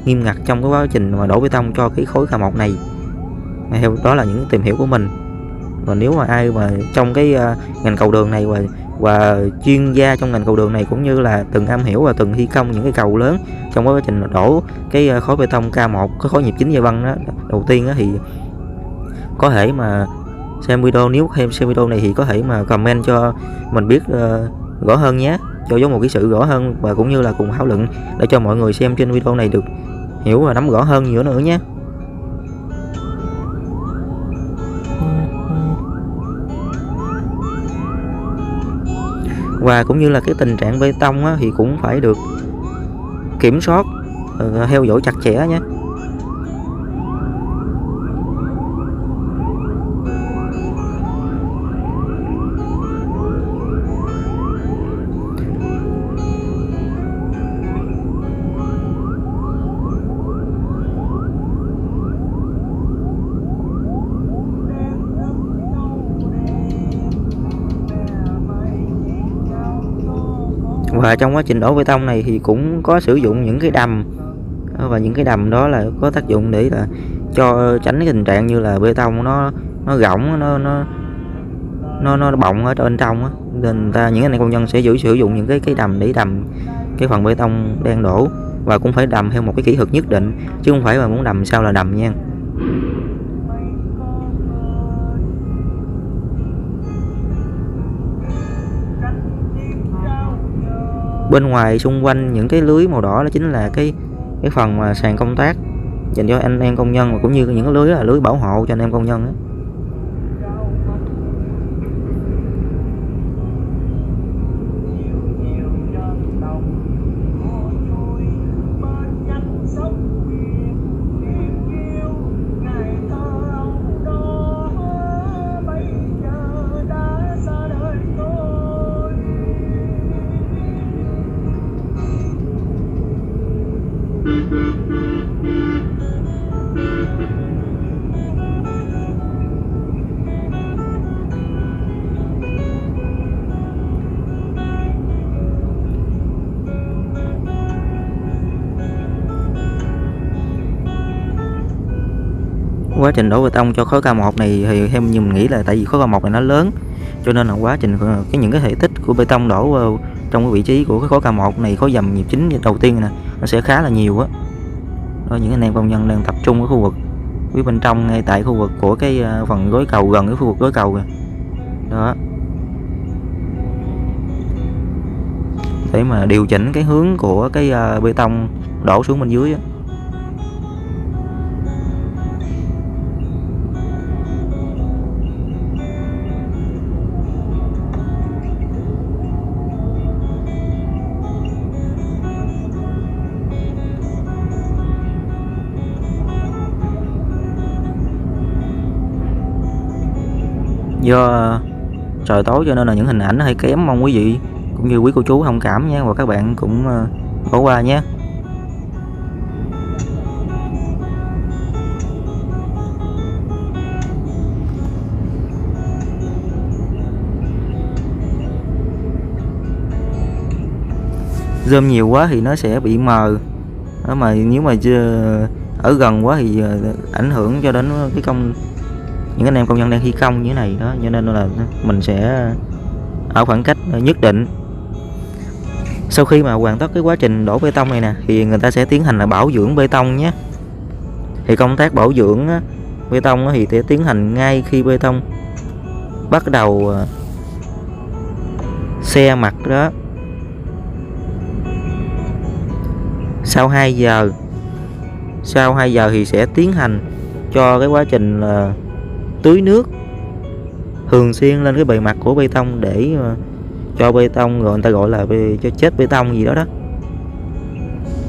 nghiêm ngặt trong cái quá trình mà đổ bê tông cho cái khối K1 này. Theo đó là những tìm hiểu của mình. Và nếu mà ai mà trong cái ngành cầu đường này và chuyên gia trong ngành cầu đường này, cũng như là từng am hiểu và từng thi công những cái cầu lớn trong quá trình đổ cái khối bê tông K1, cái khối nhịp chính dây băng đó đầu tiên đó, thì có thể mà xem video. Nếu xem video này thì có thể mà comment cho mình biết rõ hơn nhé, cho giống một cái sự rõ hơn, và cũng như là cùng thảo luận để cho mọi người xem trên video này được hiểu và nắm rõ hơn nhiều nữa nhé. Và cũng như là cái tình trạng bê tông á, thì cũng phải được kiểm soát, theo dõi chặt chẽ nhé. Và trong quá trình đổ bê tông này thì cũng có sử dụng những cái đầm, và những cái đầm đó là có tác dụng để là cho tránh cái tình trạng như là bê tông nó gõng, nó bọng ở bên trong á, nên những anh em công nhân sẽ sử dụng những cái đầm để đầm cái phần bê tông đang đổ, và cũng phải đầm theo một cái kỹ thuật nhất định, chứ không phải mà muốn đầm sao là đầm nha. Bên ngoài xung quanh những cái lưới màu đỏ đó chính là cái phần mà sàn công tác dành cho anh em công nhân, và cũng như những cái lưới là lưới bảo hộ cho anh em công nhân đó. Quá trình đổ bê tông cho khối K1 này thì theo mình nghĩ là tại vì khối K1 này nó lớn, cho nên là quá trình những cái thể tích của bê tông đổ vào trong cái vị trí của cái khối K1 này, khối dầm nhịp chính đầu tiên này nè, nó sẽ khá là nhiều á. Đó, những anh em công nhân đang tập trung ở khu vực phía bên trong, ngay tại khu vực của cái phần gối cầu, gần cái khu vực gối cầu kìa. Đó, để mà điều chỉnh cái hướng của cái bê tông đổ xuống bên dưới á. Do trời tối cho nên là những hình ảnh nó hơi kém, mong quý vị cũng như quý cô chú thông cảm nhé, và các bạn cũng bỏ qua nhé. Zoom nhiều quá thì nó sẽ bị mờ, đó, mà nếu mà ở gần quá thì ảnh hưởng cho đến cái những anh em công nhân đang thi công như thế này đó, cho nên là mình sẽ ở khoảng cách nhất định. Sau khi mà hoàn tất cái quá trình đổ bê tông này nè, thì người ta sẽ tiến hành là bảo dưỡng bê tông nhé. Thì công tác bảo dưỡng bê tông thì sẽ tiến hành ngay khi bê tông bắt đầu xe mặt đó. Sau 2 giờ thì sẽ tiến hành cho cái quá trình là tưới nước thường xuyên lên cái bề mặt của bê tông để cho bê tông, rồi người ta gọi là cho chết bê tông gì đó.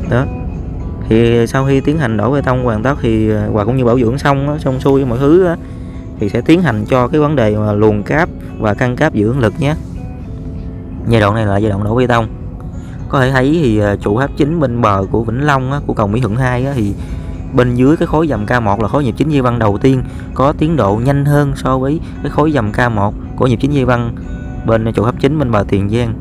Đó. Thì sau khi tiến hành đổ bê tông hoàn tất thì và cũng như bảo dưỡng xong xuôi mọi thứ thì sẽ tiến hành cho cái vấn đề mà luồn cáp và căng cáp giữ ứng lực nhé. Giai đoạn này là giai đoạn đổ bê tông. Có thể thấy thì trụ tháp chính bên bờ của Vĩnh Long của cầu Mỹ Thuận 2 thì bên dưới cái khối dầm K1 là khối nhịp chính dây văng đầu tiên có tiến độ nhanh hơn so với cái khối dầm K1 của nhịp chính dây văng bên trụ tháp chính bên bờ Tiền Giang.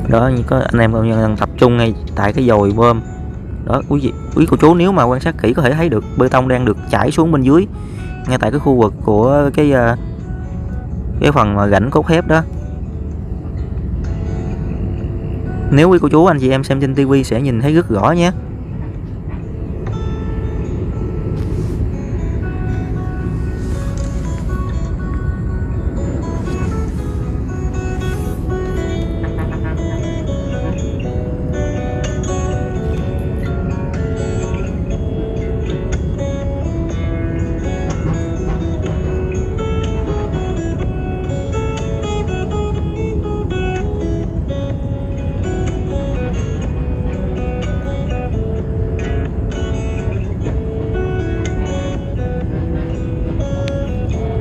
Đó, có anh em công nhân đang tập trung ngay tại cái dồi bơm đó. Quý cô chú nếu mà quan sát kỹ có thể thấy được bê tông đang được chảy xuống bên dưới ngay tại cái khu vực của cái phần mà rãnh cốt thép đó. Nếu quý cô chú anh chị em xem trên tivi sẽ nhìn thấy rất rõ nhé.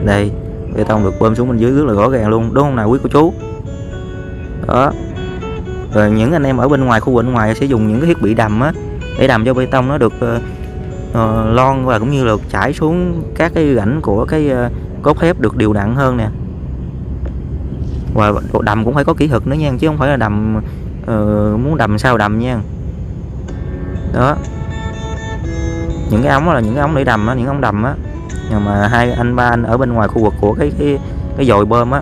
Đây, bê tông được bơm xuống bên dưới rất là rõ ràng luôn, đúng không nào quý cô chú? Đó. Rồi những anh em ở bên ngoài, khu vực bên ngoài sẽ dùng những cái thiết bị đầm để đầm cho bê tông nó được lon và cũng như là chảy xuống các cái rãnh của cái cốt thép được đều đặn hơn nè. Và đầm cũng phải có kỹ thuật nữa nha, chứ không phải là đầm muốn đầm sao đầm nha. Đó, những cái ống đó là những cái ống để đầm á, những ống đầm á, nhưng mà hai anh ba anh ở bên ngoài khu vực của cái dồi bơm á.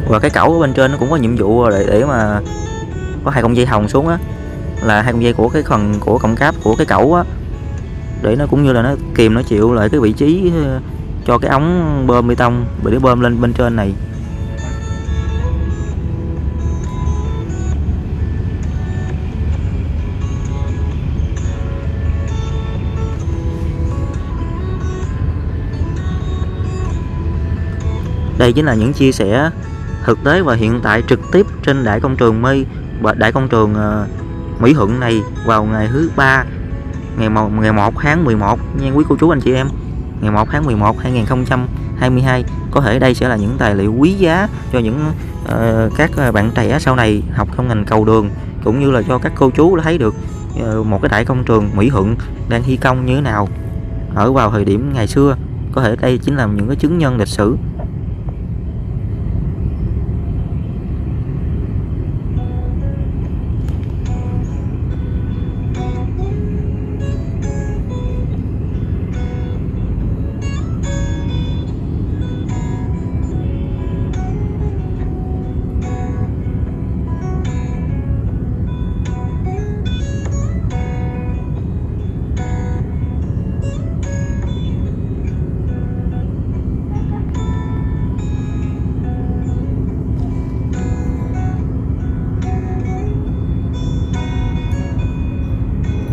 Và cái cẩu ở bên trên nó cũng có nhiệm vụ để mà có hai con dây hồng xuống á, là hai con dây của cái phần của cọng cáp của cái cẩu á, để nó cũng như là nó kìm, nó chịu lại cái vị trí cho cái ống bơm bê tông để bơm lên bên trên này. Đây chính là những chia sẻ thực tế và hiện tại trực tiếp trên đại công trường đại công trường Mỹ Thuận này vào ngày thứ ba, ngày 1 tháng 11 nha quý cô chú anh chị em. Ngày 1 tháng 11 2022. Có thể đây sẽ là những tài liệu quý giá cho những các bạn trẻ sau này học trong ngành cầu đường, cũng như là cho các cô chú thấy được một cái đại công trường Mỹ Thuận đang thi công như thế nào ở vào thời điểm ngày xưa. Có thể đây chính là những cái chứng nhân lịch sử.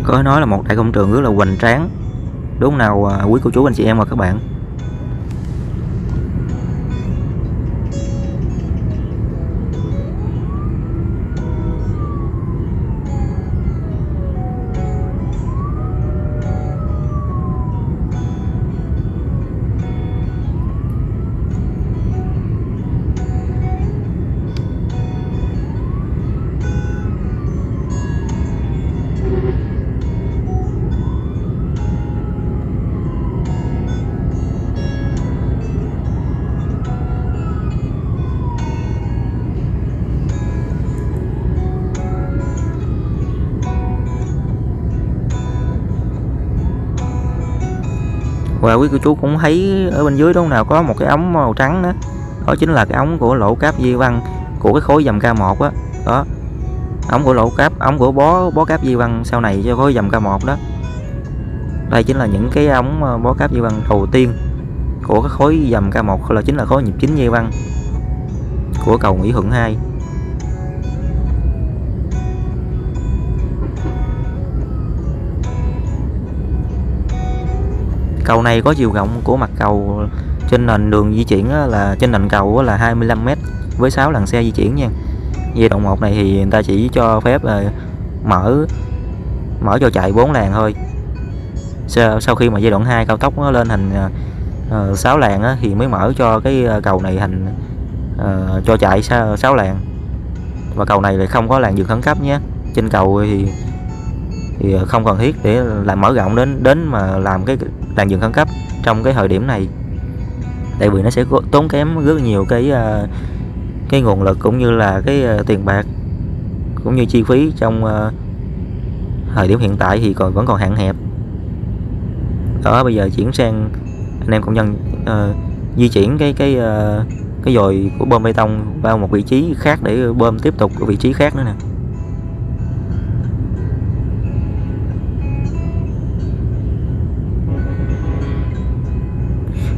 Có thể nói là một đại công trường rất là hoành tráng, đúng không nào quý cô chú anh chị em và các bạn. Và quý cô chú cũng thấy ở bên dưới đó nào có một cái ống màu trắng đó, đó chính là cái ống của lỗ cáp di văn của cái khối dầm K1 á. Đó, ống của lỗ cáp, ống của bó cáp di văn sau này cho khối dầm K1 đó. Đây chính là những cái ống bó cáp di văn đầu tiên của cái khối dầm K1, là chính là khối nhịp chính di văn của cầu Mỹ Thuận 2. Cầu này có chiều rộng của mặt cầu trên nền đường di chuyển là trên nền cầu là 25 m với 6 làn xe di chuyển nha. Giai đoạn 1 này thì người ta chỉ cho phép mở cho chạy 4 làn thôi. Sau khi mà giai đoạn 2 cao tốc nó lên thành 6 làn thì mới mở cho cái cầu này thành cho chạy 6 làn. Và cầu này thì không có làn dừng khẩn cấp nhé. Trên cầu thì không cần thiết để làm mở rộng đến mà làm cái làn dừng khẩn cấp trong cái thời điểm này, tại vì nó sẽ tốn kém rất nhiều cái nguồn lực cũng như là cái tiền bạc cũng như chi phí trong thời điểm hiện tại thì vẫn còn hạn hẹp. Đó, bây giờ chuyển sang anh em công nhân di chuyển cái dồi của bơm bê tông vào một vị trí khác để bơm tiếp tục ở vị trí khác nữa nè.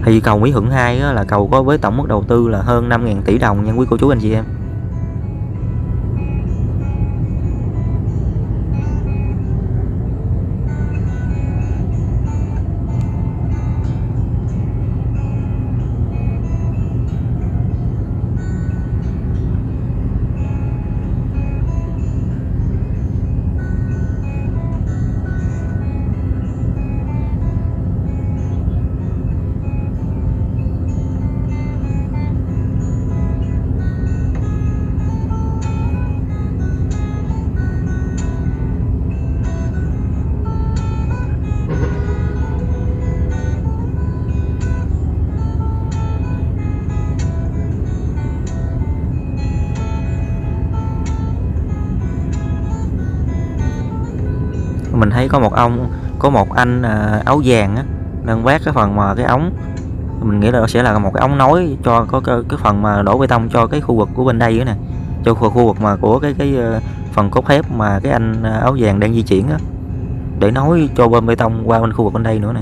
Thì cầu Mỹ Thuận 2 là cầu có với tổng mức đầu tư là hơn 5.000 tỷ đồng nha quý cô chú anh chị em. mình thấy có một anh áo vàng á, đang vác cái phần mà cái ống, mình nghĩ là sẽ là một cái ống nối cho có cái phần mà đổ bê tông cho cái khu vực của bên đây nữa nè, cho khu vực mà của cái phần cốt thép mà cái anh áo vàng đang di chuyển á, để nối cho bên bê tông qua bên khu vực bên đây nữa nè.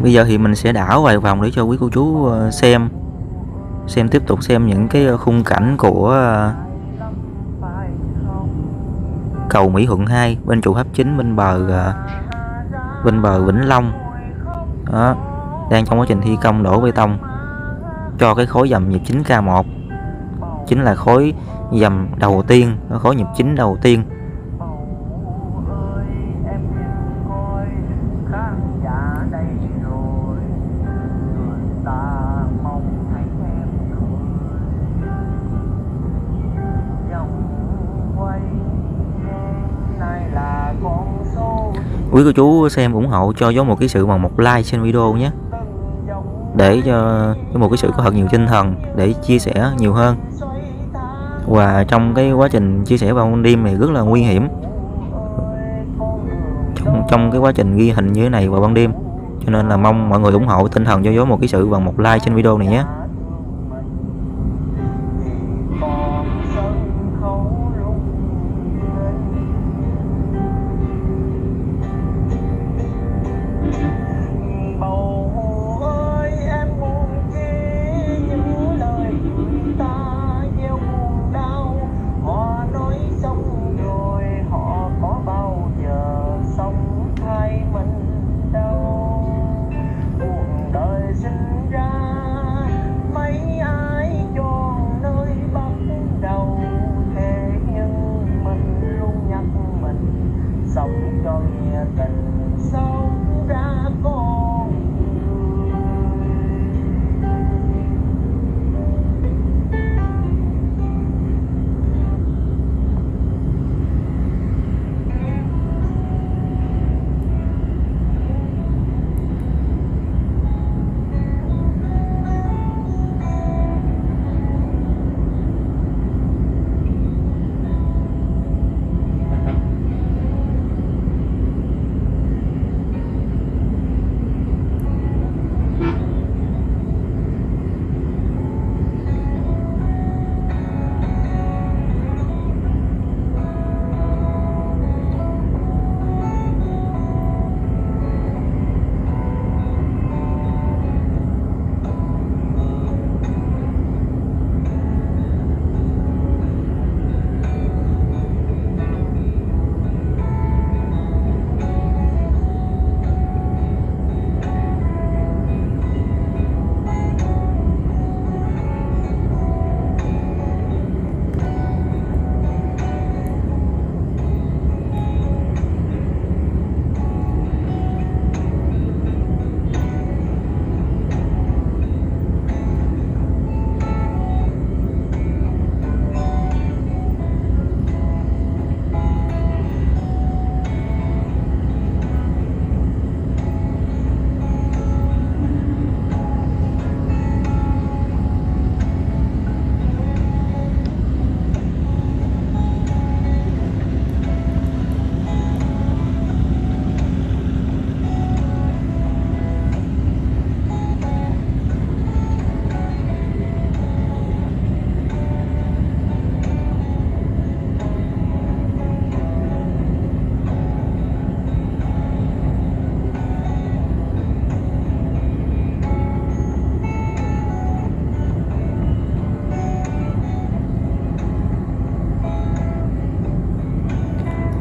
Bây giờ thì mình sẽ đảo vài vòng để cho quý cô chú xem tiếp tục xem những cái khung cảnh của cầu Mỹ Thuận 2 bên trụ tháp chính bên bờ Vĩnh Long đó, đang trong quá trình thi công đổ bê tông cho cái khối dầm nhịp chính K1, chính là khối dầm đầu tiên, khối nhịp chính đầu tiên. Quý cô chú xem ủng hộ cho Dấu một cái sự bằng một like trên video nhé, để cho một cái sự có thật nhiều tinh thần để chia sẻ nhiều hơn. Và trong cái quá trình chia sẻ vào ban đêm này rất là nguy hiểm, trong cái quá trình ghi hình như thế này vào ban đêm, cho nên là mong mọi người ủng hộ tinh thần cho Dấu một cái sự bằng một like trên video này nhé.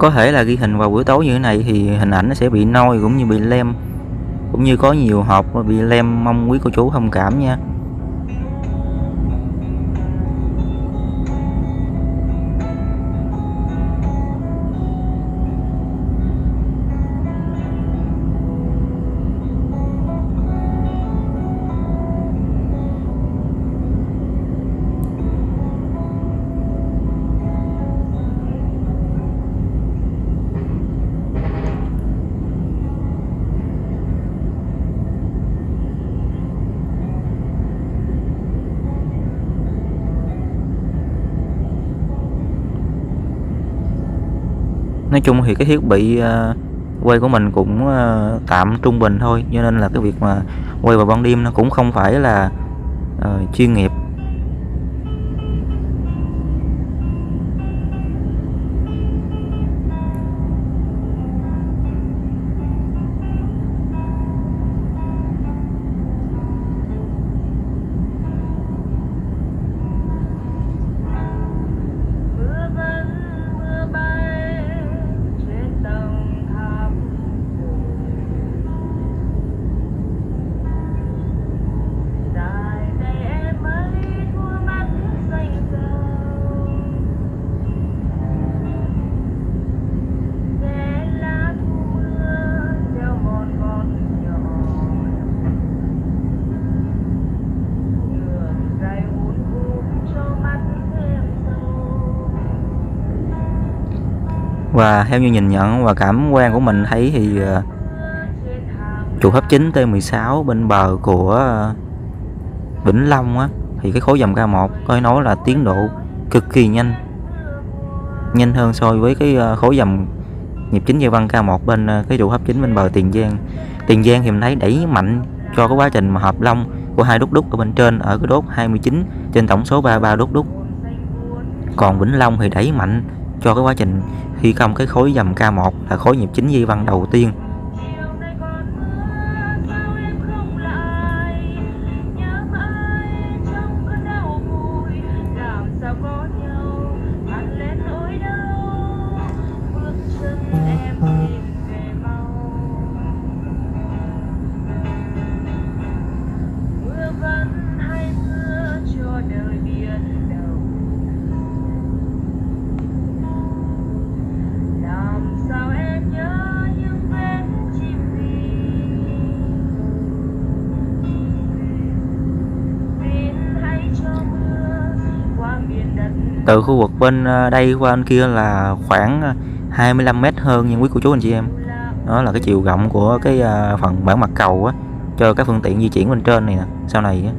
Có thể là ghi hình vào buổi tối như thế này thì hình ảnh nó sẽ bị nôi cũng như bị lem, cũng như có nhiều hộp bị lem, mong quý cô chú thông cảm nha. Nói chung thì cái thiết bị quay của mình cũng tạm trung bình thôi, cho nên là cái việc mà quay vào ban đêm nó cũng không phải là chuyên nghiệp. Và theo như nhìn nhận và cảm quan của mình thấy thì trụ tháp chính T16 bên bờ của Vĩnh Long á, thì cái khối dầm K1 có thể nói là tiến độ cực kỳ nhanh, nhanh hơn so với cái khối dầm nhịp chính dây văn K1 bên cái trụ tháp chính bên bờ Tiền Giang. Tiền Giang thì mình thấy đẩy mạnh cho cái quá trình mà hợp long của hai đúc ở bên trên ở cái đốt 29 trên tổng số 33 đúc. Còn Vĩnh Long thì đẩy mạnh cho cái quá trình thi công cái khối dầm K1 là khối nhịp chính dây văn đầu tiên. Từ khu vực bên đây qua bên kia là khoảng 25 m hơn nha quý cô chú anh chị em. Đó là cái chiều rộng của cái phần bản mặt cầu á, cho các phương tiện di chuyển bên trên này nè, sau này á.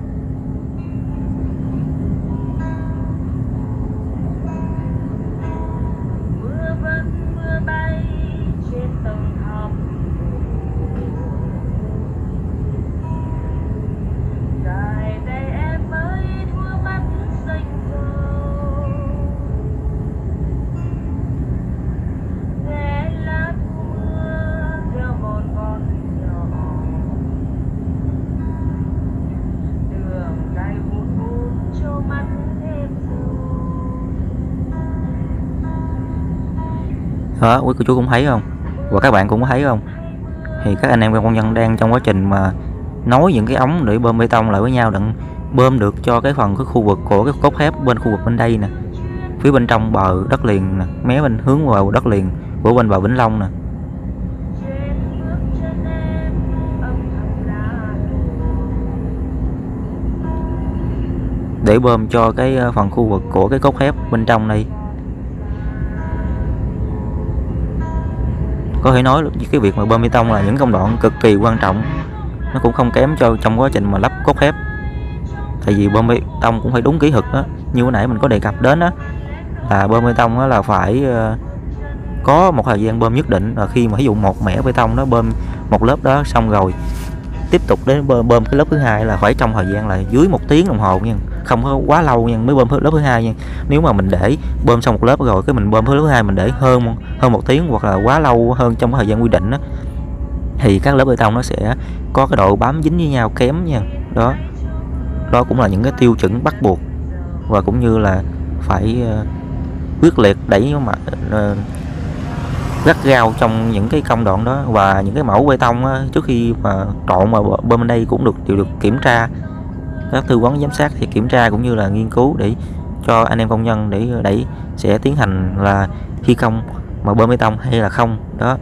Đó, quý cô chú cũng thấy không, và các bạn cũng thấy không, thì các anh em công nhân đang trong quá trình mà nối những cái ống để bơm bê tông lại với nhau, đặng bơm được cho cái phần cái khu vực của cái cốt thép bên khu vực bên đây nè, phía bên trong bờ đất liền nè, mé bên hướng vào đất liền của bên bờ Vĩnh Long nè, để bơm cho cái phần khu vực của cái cốt thép bên trong đây. Có thể nói cái việc mà bơm bê tông là những công đoạn cực kỳ quan trọng, nó cũng không kém cho trong quá trình mà lắp cốt thép. Tại vì bơm bê tông cũng phải đúng kỹ thuật đó, như hồi nãy mình có đề cập đến đó, là bơm bê tông đó là phải có một thời gian bơm nhất định, là khi mà ví dụ một mẻ bê tông đó bơm một lớp đó xong rồi tiếp tục đến bơm cái lớp thứ hai là phải trong thời gian là dưới 1 tiếng đồng hồ nha, không có quá lâu nha mới bơm lớp thứ hai nha. Nếu mà mình để bơm xong một lớp rồi cái mình bơm lớp thứ hai mình để hơn 1 tiếng hoặc là quá lâu hơn trong cái thời gian quy định đó, thì các lớp bê tông nó sẽ có cái độ bám dính với nhau kém nha. Đó cũng là những cái tiêu chuẩn bắt buộc, và cũng như là phải quyết liệt đẩy mà gắt gao trong những cái công đoạn đó, và những cái mẫu bê tông á, trước khi mà trộn mà bơm bên đây cũng đều được kiểm tra, các tư vấn giám sát thì kiểm tra cũng như là nghiên cứu để cho anh em công nhân để sẽ tiến hành là thi công mà bơm bê tông hay là không đó.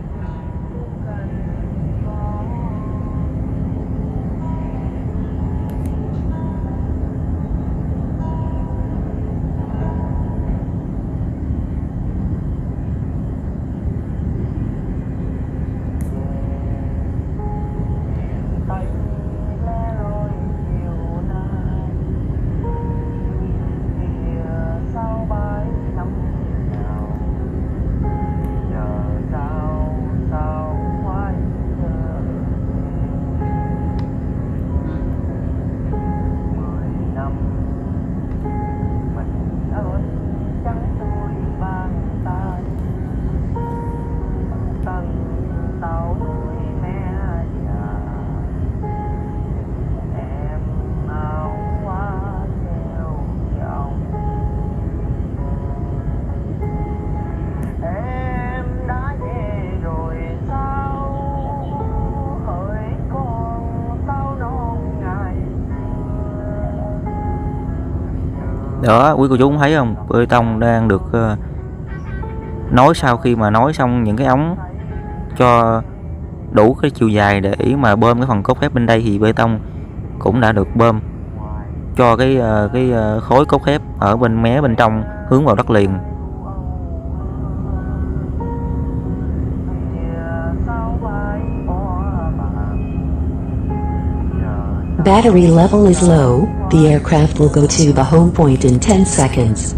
Đó, quý cô chú cũng thấy không, bê tông đang được nối. Sau khi mà nối xong những cái ống cho đủ cái chiều dài để mà bơm cái phần cốt thép bên đây, thì bê tông cũng đã được bơm cho cái khối cốt thép ở bên mé bên trong hướng vào đất liền. Battery level is low. The aircraft will go to the home point in 10 seconds.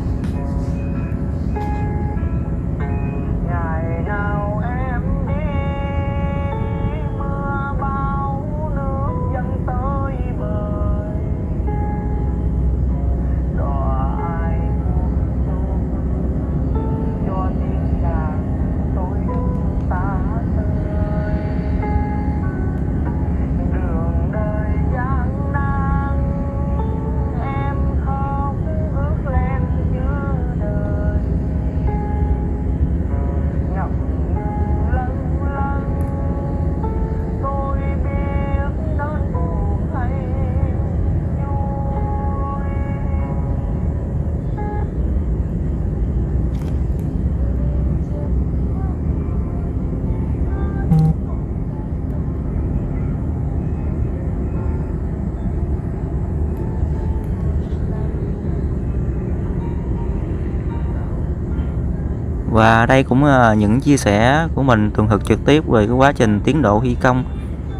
Và đây cũng là những chia sẻ của mình tường thuật trực tiếp về cái quá trình tiến độ thi công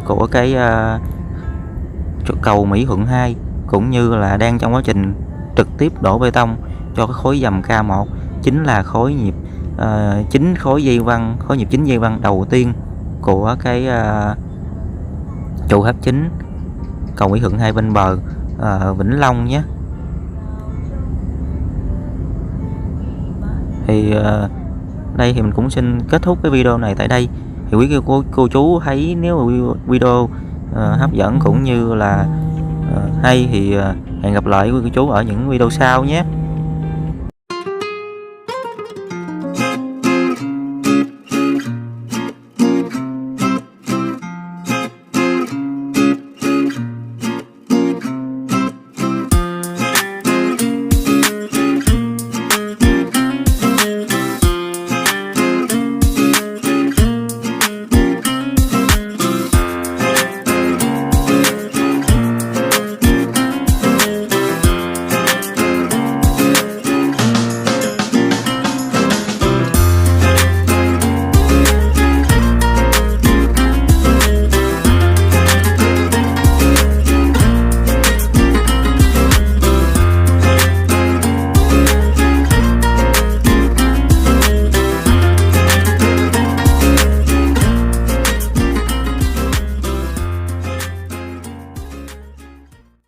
của cái cầu Mỹ Thuận 2, cũng như là đang trong quá trình trực tiếp đổ bê tông cho cái khối dầm K1, chính là khối nhịp khối nhịp chính dây văng đầu tiên của cái trụ tháp chính cầu Mỹ Thuận 2 bên bờ Vĩnh Long nhé. Thì đây thì mình cũng xin kết thúc cái video này tại đây. Thì quý cô chú thấy nếu mà video hấp dẫn cũng như là hay thì hẹn gặp lại quý cô chú ở những video sau nhé.